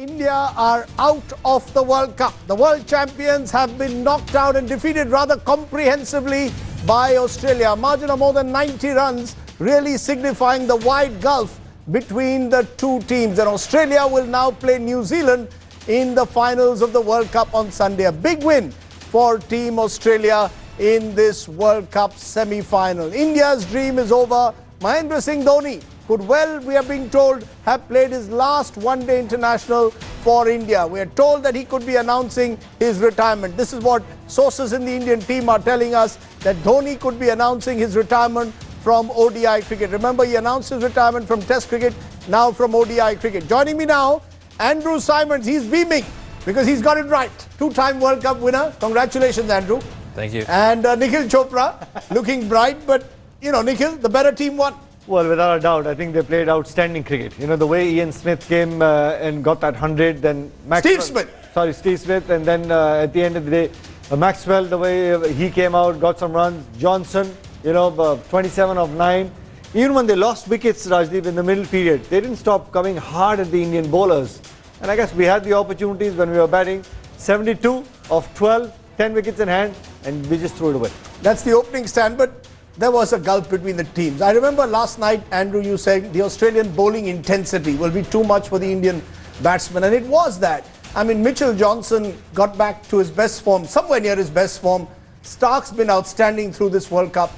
India are out of the World Cup. The world champions have been knocked out and defeated rather comprehensively by Australia. A margin of more than 90 runs, really signifying the wide gulf between the two teams. And Australia will now play New Zealand in the finals of the World Cup on Sunday. A big win for Team Australia in this World Cup semi-final. India's dream is over. Mahendra Singh Dhoni could well, we are being told, have played his last one-day international for India. We are told that he could be announcing his retirement. This is what sources in the Indian team are telling us, that Dhoni could be announcing his retirement from ODI cricket. Remember, he announced his retirement from Test cricket, now from ODI cricket. Joining me now, Andrew Simons. He's beaming because he's got it right. Two-time World Cup winner. Congratulations, Andrew. Thank you. And Nikhil Chopra, looking bright, but, you know, Nikhil, the better team won. Well, without a doubt, I think they played outstanding cricket. You know, the way Ian Smith came and got that 100, then Steve Smith, and then at the end of the day, Maxwell, the way he came out, got some runs. Johnson, you know, 27 of 9. Even when they lost wickets, Rajdeep, in the middle period, they didn't stop coming hard at the Indian bowlers. And I guess we had the opportunities when we were batting. 72 of 12, 10 wickets in hand, and we just threw it away. That's the opening stand, but there was a gulf between the teams. I remember last night, Andrew, you saying the Australian bowling intensity will be too much for the Indian batsmen, and it was that. I mean, Mitchell Johnson got back to his best form, somewhere near his best form. Stark's been outstanding through this World Cup,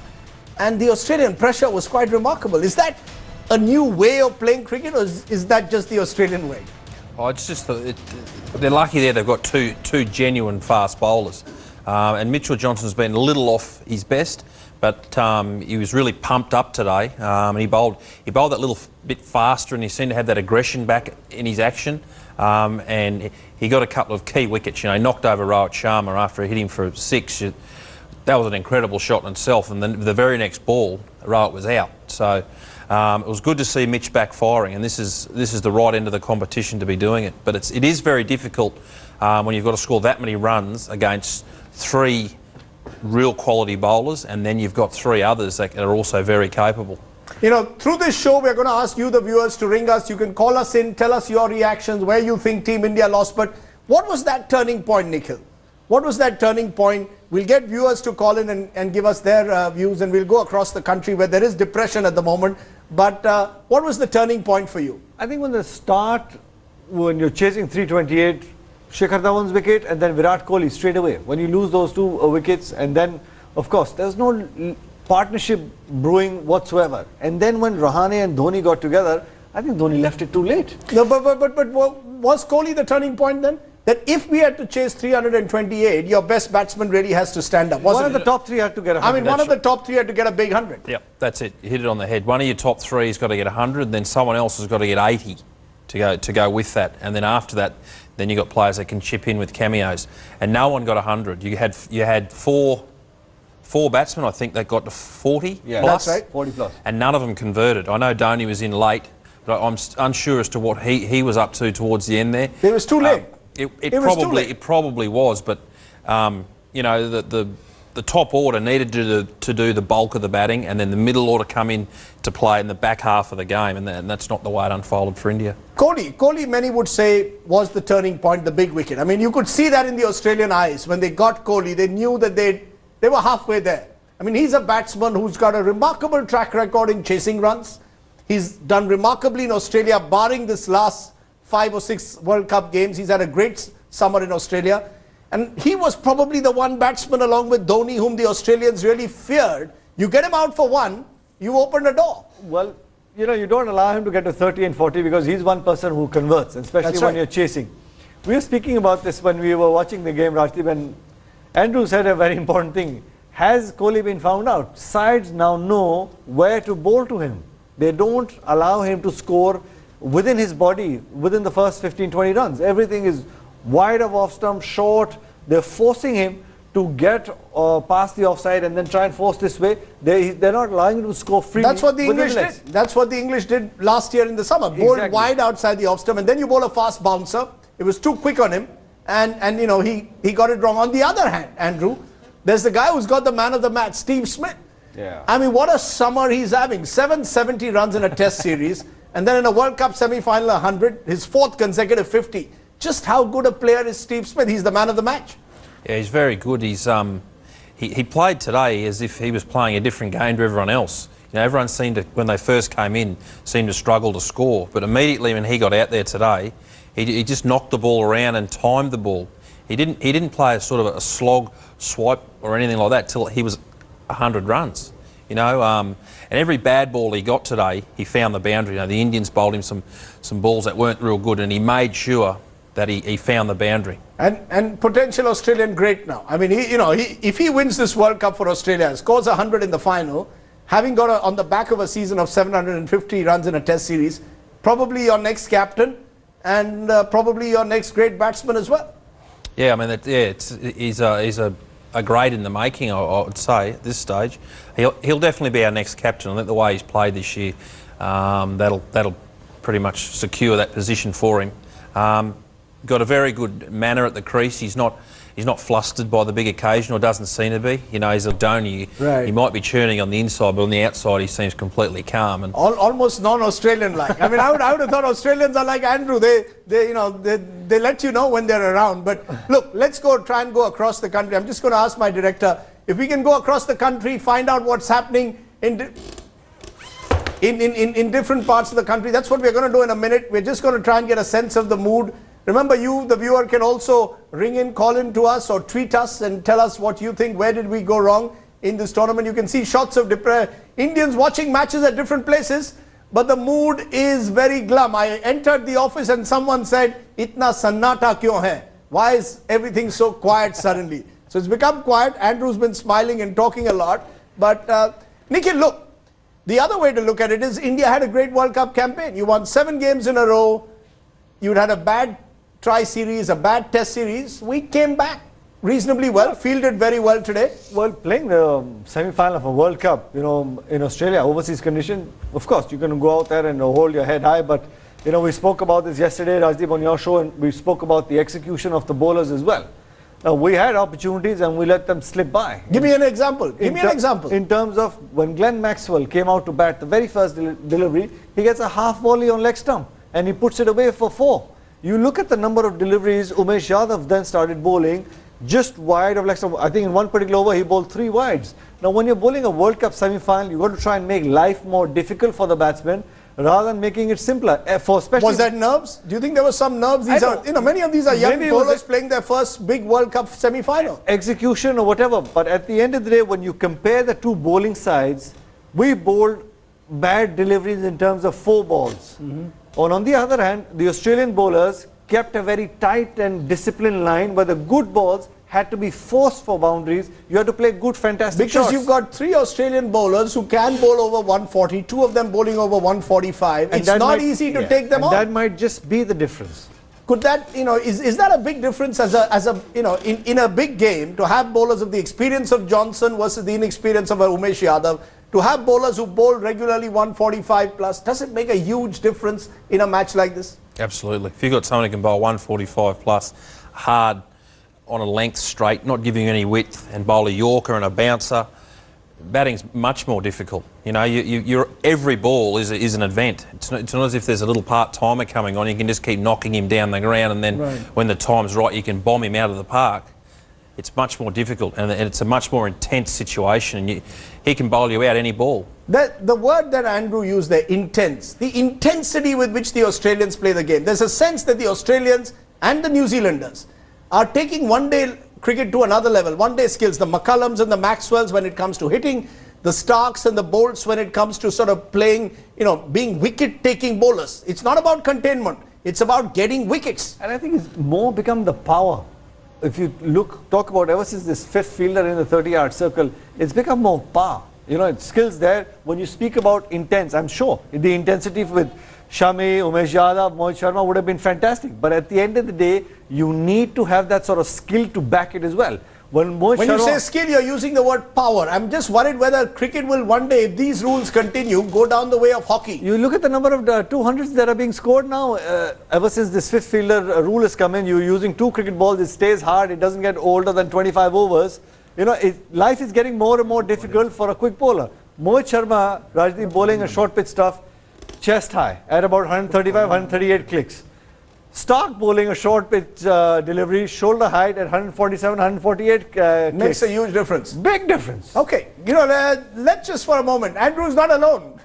and the Australian pressure was quite remarkable. Is that a new way of playing cricket, or is that just the Australian way? Oh, it's just they're lucky there. They've got two genuine fast bowlers, and Mitchell Johnson's been a little off his best, but he was really pumped up today. And he bowled that little bit faster, and he seemed to have that aggression back in his action. And he got a couple of key wickets. You know, he knocked over Rohit Sharma after he hit him for 6. That was an incredible shot in itself. And then the very next ball, Rohit was out. So it was good to see Mitch back firing, and this is the right end of the competition to be doing it. But it is very difficult when you've got to score that many runs against 3 real quality bowlers, and then you've got 3 others that are also very capable. You know, through this show, we're going to ask you, the viewers, to ring us. You can call us in, tell us your reactions, where you think Team India lost. But what was that turning point, Nikhil? What was that turning point? We'll get viewers to call in and give us their views, and we'll go across the country where there is depression at the moment. But what was the turning point for you? I think when you're chasing 328, Shikhar Dhawan's wicket, and then Virat Kohli straight away. When you lose those 2 wickets, and then, of course, there's no partnership brewing whatsoever. And then when Rahane and Dhoni got together, I think Dhoni left it too late. No, but was Kohli the turning point then? That if we had to chase 328, your best batsman really has to stand up. One of the top 3 had to get 100. I mean, one of the top 3 had to get a big 100. Yep, that's it. You hit it on the head. One of your top 3 has got to get 100, then someone else has got to get 80 to go with that. And then after that, then you got players that can chip in with cameos. And no one got 100. You had four batsmen, I think, that got to 40 plus. That's right. 40 plus. And none of them converted. I know Dhoni was in late, but I'm unsure as to what he was up to towards the end there. It was too late. It probably was, but you know, the top order needed to do the bulk of the batting, and then the middle order come in to play in the back half of the game, and that's not the way it unfolded for India. Kohli, many would say, was the turning point, the big wicket. I mean, you could see that in the Australian eyes. When they got Kohli, they knew that they were halfway there. I mean, he's a batsman who's got a remarkable track record in chasing runs. He's done remarkably in Australia, barring this last 5 or 6 World Cup games. He's had a great summer in Australia. And he was probably the one batsman, along with Dhoni, whom the Australians really feared. You get him out for 1, you open a door. Well, you know, you don't allow him to get to 30 and 40 because he's one person who converts, especially when you're chasing. We were speaking about this when we were watching the game, Rajdeep, and Andrew said a very important thing. Has Kohli been found out? Sides now know where to bowl to him. They don't allow him to score within his body, within the first 15-20 runs. Everything is wide of off stump, short. They're forcing him to get past the offside and then try and force this way. They're not allowing him to score freely. That's what the English did. That's what the English did last year in the summer. Bowled wide outside the off stump, and then you bowl a fast bouncer. It was too quick on him, and you know, he got it wrong. On the other hand, Andrew, there's the guy who's got the man of the match, Steve Smith. Yeah. I mean, what a summer he's having. 770 runs in a test series. And then in a World Cup semi-final, 100, his 4th consecutive 50. just how good a player is Steve Smith. He's the man of the match. Yeah, he's very good. He played today as if he was playing a different game to everyone else. You know, everyone seemed to, when they first came in, seemed to struggle to score. But immediately when he got out there today, he just knocked the ball around and timed the ball. He didn't play a sort of a slog swipe or anything like that till he was 100 runs. You know, and every bad ball he got today, he found the boundary. You know, the Indians bowled him some balls that weren't real good, and he made sure that he found the boundary. And potential Australian great now. I mean, if he wins this World Cup for Australia, scores 100 in the final, having got on the back of a season of 750 runs in a Test series, probably your next captain and probably your next great batsman as well. Yeah, I mean, he's a great in the making, I would say, at this stage. He'll definitely be our next captain. I think the way he's played this year, that'll pretty much secure that position for him. Got a very good manner at the crease. He's not flustered by the big occasion, or doesn't seem to be. You know, he's a Dhoni. Right. He might be churning on the inside, but on the outside he seems completely calm. And almost non-Australian like. I mean, I would have thought Australians are like Andrew. They let you know when they're around. But look, let's try and go across the country. I'm just going to ask my director if we can go across the country, find out what's happening in different parts of the country. That's what we're going to do in a minute. We're just going to try and get a sense of the mood. Remember, you, the viewer, can also ring in, call in to us or tweet us and tell us what you think. Where did we go wrong in this tournament? You can see shots of Indians watching matches at different places, but the mood is very glum. I entered the office and someone said, "Itna sannata kyon hai?" Why is everything so quiet suddenly? So it's become quiet. Andrew's been smiling and talking a lot. But Nikhil, look, the other way to look at it is India had a great World Cup campaign. You won 7 games in a row. You'd had a bad tri-series, a bad Test series. We came back reasonably well, fielded very well today. Well, playing the semi-final of a World Cup, you know, in Australia, overseas condition, of course, you're going to go out there and hold your head high. But, you know, we spoke about this yesterday, Rajdeep, on your show, and we spoke about the execution of the bowlers as well. Now, we had opportunities and we let them slip by. Give me an example. Give me an example. In terms of when Glenn Maxwell came out to bat, the very first delivery, he gets a half volley on leg stump and he puts it away for 4. You look at the number of deliveries Umesh Yadav then started bowling just wide of leg stump. I think in one particular over he bowled 3 wides. Now when you're bowling a World Cup semi-final, you've got to try and make life more difficult for the batsman rather than making it simpler. Was that nerves? Do you think there was some nerves? Many of these are young bowlers playing their first big World Cup semi-final. Execution or whatever. But at the end of the day, when you compare the two bowling sides, we bowled bad deliveries in terms of 4 balls. On the other hand, the Australian bowlers kept a very tight and disciplined line, where the good balls had to be forced for boundaries. You had to play good, fantastic shots. Because you've got 3 Australian bowlers who can bowl over 140, 2 of them bowling over 145. It's not easy to take them on. That might just be the difference. Could that, is that a big difference in a big game to have bowlers of the experience of Johnson versus the inexperience of Umesh Yadav? To have bowlers who bowl regularly 145 plus, does it make a huge difference in a match like this? Absolutely. If you've got someone who can bowl 145 plus, hard, on a length straight, not giving you any width, and bowl a Yorker and a bouncer, batting's much more difficult. You know, every ball is an event. It's not as if there's a little part-timer coming on. You can just keep knocking him down the ground, and then when the time's right, you can bomb him out of the park. It's much more difficult, and it's a much more intense situation, and he can bowl you out any ball. The word that Andrew used there, intense, the intensity with which the Australians play the game. There's a sense that the Australians and the New Zealanders are taking one-day cricket to another level, one-day skills. The McCullums and the Maxwells when it comes to hitting, the Starks and the Bolts when it comes to sort of playing, being wicket-taking bowlers. It's not about containment. It's about getting wickets. And I think it's more become the power. If you talk about ever since this 5th fielder in the 30-yard circle, it's become more power. It's skills there. When you speak about intense, I'm sure the intensity with Shami, Umesh Yadav, Mohit Sharma would have been fantastic. But at the end of the day, you need to have that sort of skill to back it as well. When you say skill, you're using the word power. I'm just worried whether cricket will one day, if these rules continue, go down the way of hockey. You look at the number of 200s that are being scored now. Ever since this 5th fielder rule has come in, you're using 2 cricket balls. It stays hard. It doesn't get older than 25 overs. Life is getting more and more difficult for a quick bowler. Mohit Sharma, Rajdeep, bowling a short pitch stuff, chest high at about 135, 138 clicks. Stark bowling a short pitch delivery, shoulder height at 147, 148. Makes a huge difference. Big difference. Okay, you know, let's just for a moment. Andrew's not alone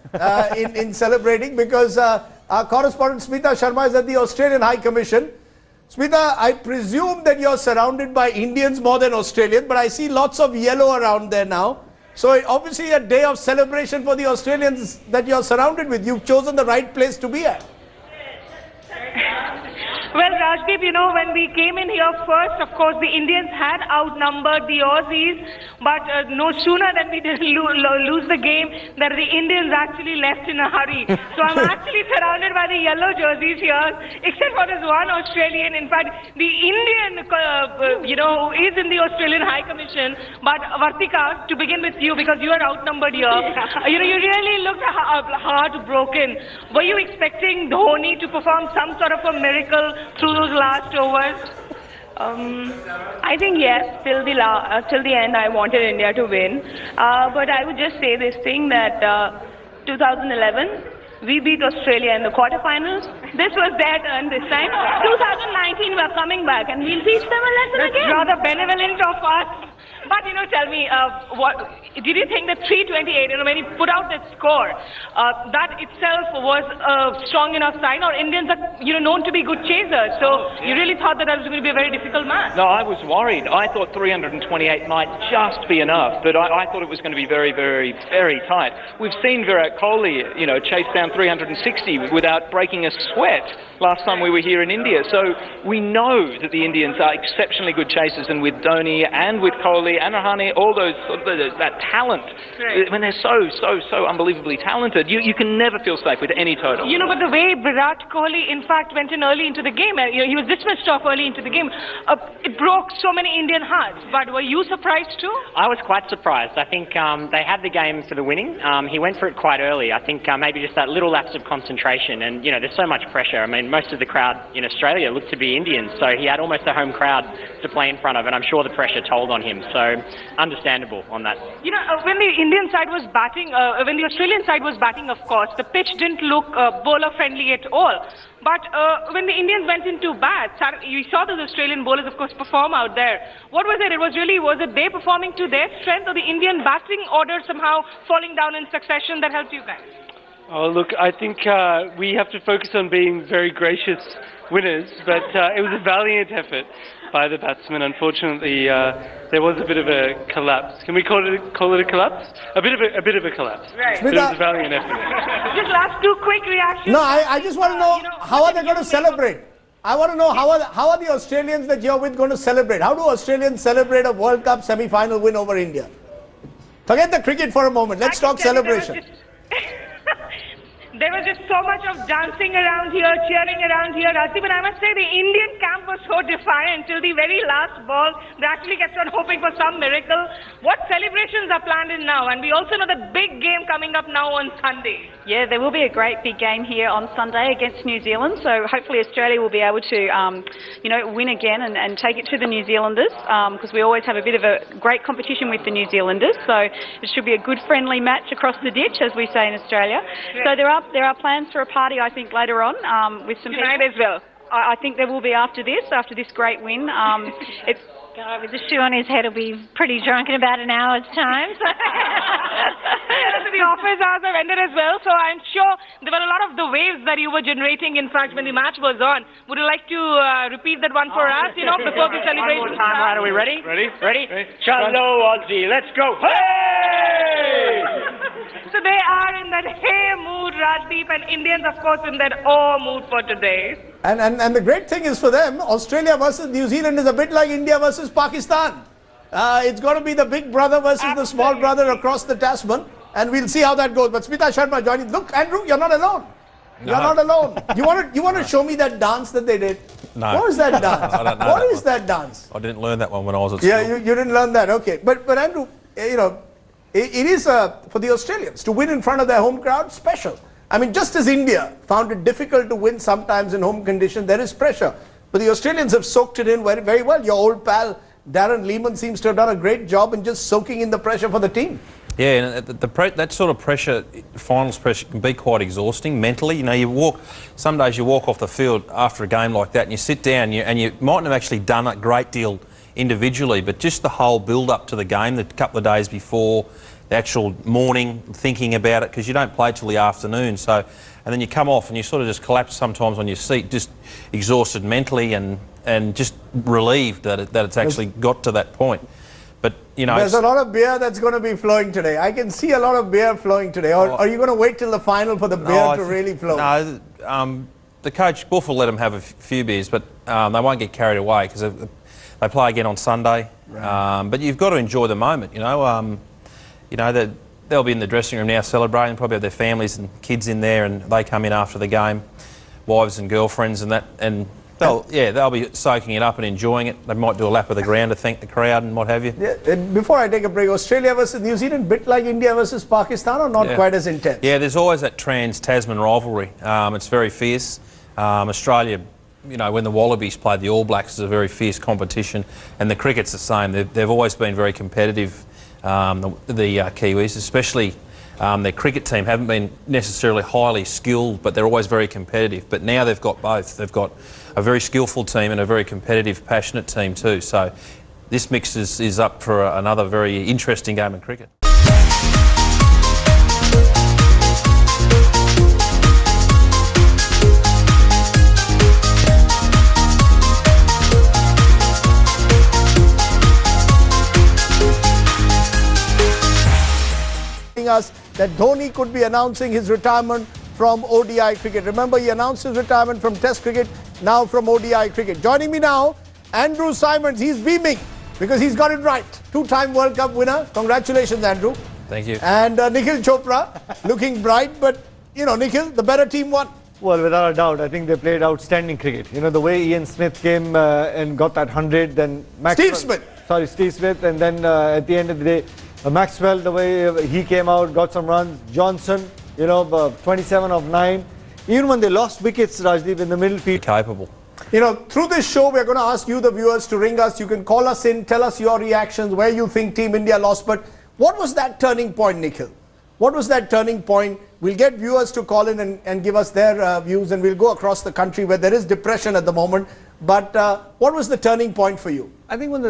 in celebrating, because our correspondent Smita Sharma is at the Australian High Commission. Smita, I presume that you're surrounded by Indians more than Australians, but I see lots of yellow around there now. So obviously a day of celebration for the Australians that you're surrounded with. You've chosen the right place to be at. Well, Rajdeep, you know, when we came in here first, of course, the Indians had outnumbered the Aussies, but no sooner than we did lose the game, that the Indians actually left in a hurry. So I'm actually surrounded by the yellow jerseys here, except for this one Australian. In fact, the Indian, you know, who is in the Australian High Commission. But Vartika, to begin with you, because you are outnumbered here, you know, you really looked heartbroken. Were you expecting Dhoni to perform some sort of a miracle through those last overs? I think yes, till the end I wanted India to win. But I would just say this thing that 2011, we beat Australia in the quarterfinals. This was their turn this time. 2019, we're coming back and we'll teach them a lesson That's again. rather benevolent of us. But, you know, tell me, what did you think that 328, you know, when he put out that score, that itself was a strong enough sign? Or Indians are, you know, known to be good chasers, so you really thought that was going to be a very difficult match? No, I was worried. I thought 328 might just be enough, but I thought it was going to be very, very, very tight. We've seen Virat Kohli, you know, chase down 360 without breaking a sweat last time we were here in India. So we know that the Indians are exceptionally good chasers, and with Dhoni and with Kohli and Rahane, all those that talent, Right. when they're so unbelievably talented, you can never feel safe with any total. You know, but the way Virat Kohli, in fact, went in early into the game, you know, he was dismissed off early into the game, it broke so many Indian hearts. But were you surprised too? I was quite surprised. I think they had the game for the winning. He went for it quite early. I think maybe just that little lapse of concentration. And, you know, there's so much pressure. I mean, most of the crowd in Australia looked to be Indians, so he had almost a home crowd to play in front of, and I'm sure the pressure told on him. So understandable on that. You know, when the Indian side was batting, when the Australian side was batting, of course, the pitch didn't look bowler-friendly at all. But when the Indians went into bat, you saw those Australian bowlers, of course, perform out there. What was it? Was it they performing to their strength, or the Indian batting order somehow falling down in succession that helped you guys? Oh, look, I think we have to focus on being very gracious winners, but it was a valiant effort by the batsmen. Unfortunately, there was a bit of a collapse. Can we call it a collapse? A bit of a collapse. Right. But it was a valiant effort. Just last two quick reactions. No, I just want to know, how are they going to celebrate? I want to know how are the Australians that you're with going to celebrate? How do Australians celebrate a World Cup semi-final win over India? Forget the cricket for a moment. Let's talk celebration. There was just so much of dancing around here, cheering around here, Rati, but I must say the Indian camp was so defiant till the very last ball. They actually kept on hoping for some miracle. What celebrations are planned in now? And we also know the big game coming up now on Sunday. Yeah, there will be a great big game here on Sunday against New Zealand. So hopefully Australia will be able to, you know, win again and take it to the New Zealanders, because we always have a bit of a great competition with the New Zealanders. So it should be a good friendly match across the ditch, as we say in Australia. So there are plans for a party, I think, later on with some Tonight people. as well. I think there will be after this great win. It's with the shoe on his head, he'll be pretty drunk in about an hour's time. So. The office hours have ended as well, so I'm sure there were a lot of the waves that you were generating, in fact, when the match was on. Would you like to repeat that one for us, you know, before we celebrate? One more time, right? Are we ready? Ready? Hello, Aussie. Let's go. Hey! So they are in that hey mood, Rajdeep, and Indians, of course, in that oh mood for today. And the great thing is for them, Australia versus New Zealand is a bit like India versus Pakistan. It's going to be the big brother versus the small brother across the Tasman, and we'll see how that goes. But Smita Sharma joining. Look, Andrew, you're not alone. You're not alone. You want to show me that dance that they did? No. What is that dance? I don't know What that is that dance? I didn't learn that one when I was at school. Yeah, you didn't learn that. Okay, but Andrew, you know, it is for the Australians to win in front of their home crowd special. I mean, just as India found it difficult to win sometimes in home conditions, there is pressure. But the Australians have soaked it in very, very well. Your old pal Darren Lehman seems to have done a great job in just soaking in the pressure for the team. Yeah, and that sort of pressure, finals pressure, can be quite exhausting mentally. You know, some days you walk off the field after a game like that and you sit down and you mightn't have actually done a great deal individually, but just the whole build-up to the game, the couple of days before, the actual morning, thinking about it, because you don't play till the afternoon. So, and then you come off and you sort of just collapse sometimes on your seat, just exhausted mentally and just relieved that it's actually got to that point. But, you know... There's a lot of beer that's going to be flowing today. I can see a lot of beer flowing today. Or are you going to wait till the final for the beer to really flow? No, the coach, Buff, will let them have a few beers, but they won't get carried away because they play again on Sunday. Right. But you've got to enjoy the moment, you know. They'll be in the dressing room now celebrating, probably have their families and kids in there, and they come in after the game, wives and girlfriends and that, and they'll be soaking it up and enjoying it. They might do a lap of the ground to thank the crowd and what have you. Yeah, before I take a break, Australia versus New Zealand, bit like India versus Pakistan, or not quite as intense? Yeah, there's always that trans-Tasman rivalry. It's very fierce. Australia, you know, when the Wallabies played the All Blacks, it's a very fierce competition, and the cricket's the same. They've always been very competitive. The Kiwis, especially their cricket team, haven't been necessarily highly skilled, but they're always very competitive. But now they've got both. They've got a very skillful team and a very competitive, passionate team too. So this mix is up for another very interesting game of cricket. Us that Dhoni could be announcing his retirement from ODI cricket. Remember, he announced his retirement from Test cricket, now from ODI cricket. Joining me now, Andrew Simons. He's beaming because he's got it right. Two-time World Cup winner. Congratulations, Andrew. Thank you. And Nikhil Chopra, looking bright, but, you know, Nikhil, the better team won. Well, without a doubt, I think they played outstanding cricket. You know, the way Ian Smith came and got that 100, then Steve Smith, and then at the end of the day, Maxwell, the way he came out, got some runs. Johnson, you know, 27 of 9. Even when they lost wickets, Rajdeep, in the middle field. Capable. You know, through this show, we're going to ask you, the viewers, to ring us. You can call us in, tell us your reactions, where you think Team India lost. But what was that turning point, Nikhil? What was that turning point? We'll get viewers to call in and give us their views, and we'll go across the country where there is depression at the moment. But what was the turning point for you? I think when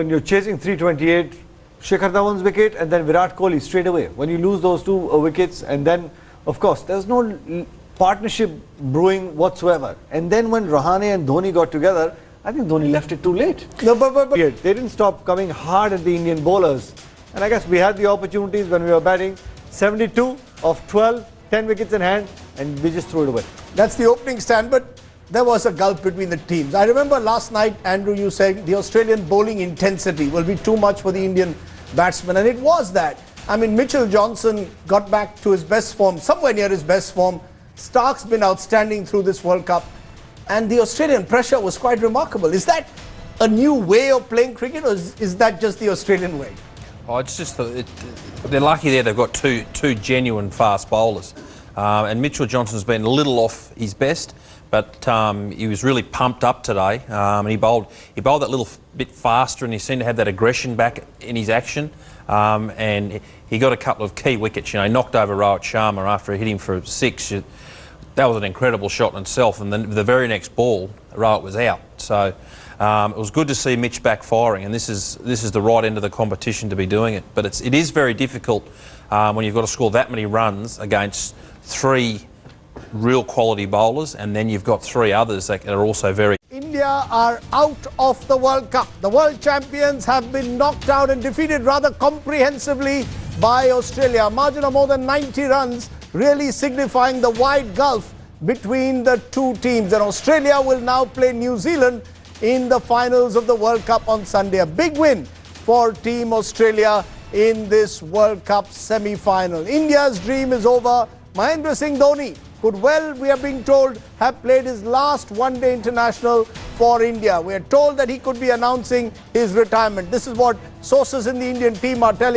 you're chasing 328, Shikhar Dhawan's wicket and then Virat Kohli straight away. When you lose those two wickets, and then, of course, there's no partnership brewing whatsoever. And then when Rahane and Dhoni got together, I think Dhoni left it too late. No, but they didn't stop coming hard at the Indian bowlers. And I guess we had the opportunities when we were batting. 72 of 12, 10 wickets in hand, and we just threw it away. That's the opening stand, but there was a gulf between the teams. I remember last night, Andrew, you said the Australian bowling intensity will be too much for the Indian batsmen, and it was that. I mean, Mitchell Johnson got back to his best form, somewhere near his best form. Stark's been outstanding through this World Cup, and the Australian pressure was quite remarkable. Is that a new way of playing cricket, or is that just the Australian way? Oh, it's just they're lucky there. They've got two genuine fast bowlers, and Mitchell Johnson's been a little off his best, but he was really pumped up today, and he bowled that little bit faster, and he seemed to have that aggression back in his action, and he got a couple of key wickets. You know, he knocked over Rohit Sharma after he hit him for 6. That was an incredible shot in itself, and then the very next ball, Rohit was out. So it was good to see Mitch back firing, and this is the right end of the competition to be doing it. But it is very difficult when you've got to score that many runs against 3 real quality bowlers, and then you've got 3 others that are also very... India are out of the World Cup. The world champions have been knocked out and defeated rather comprehensively by Australia. A margin of more than 90 runs, really signifying the wide gulf between the two teams. And Australia will now play New Zealand in the finals of the World Cup on Sunday. A big win for Team Australia in this World Cup semi-final. India's dream is over. Mahendra Singh Dhoni could well, we are being told, have played his last one-day international for India. We are told that he could be announcing his retirement. This is what sources in the Indian team are telling.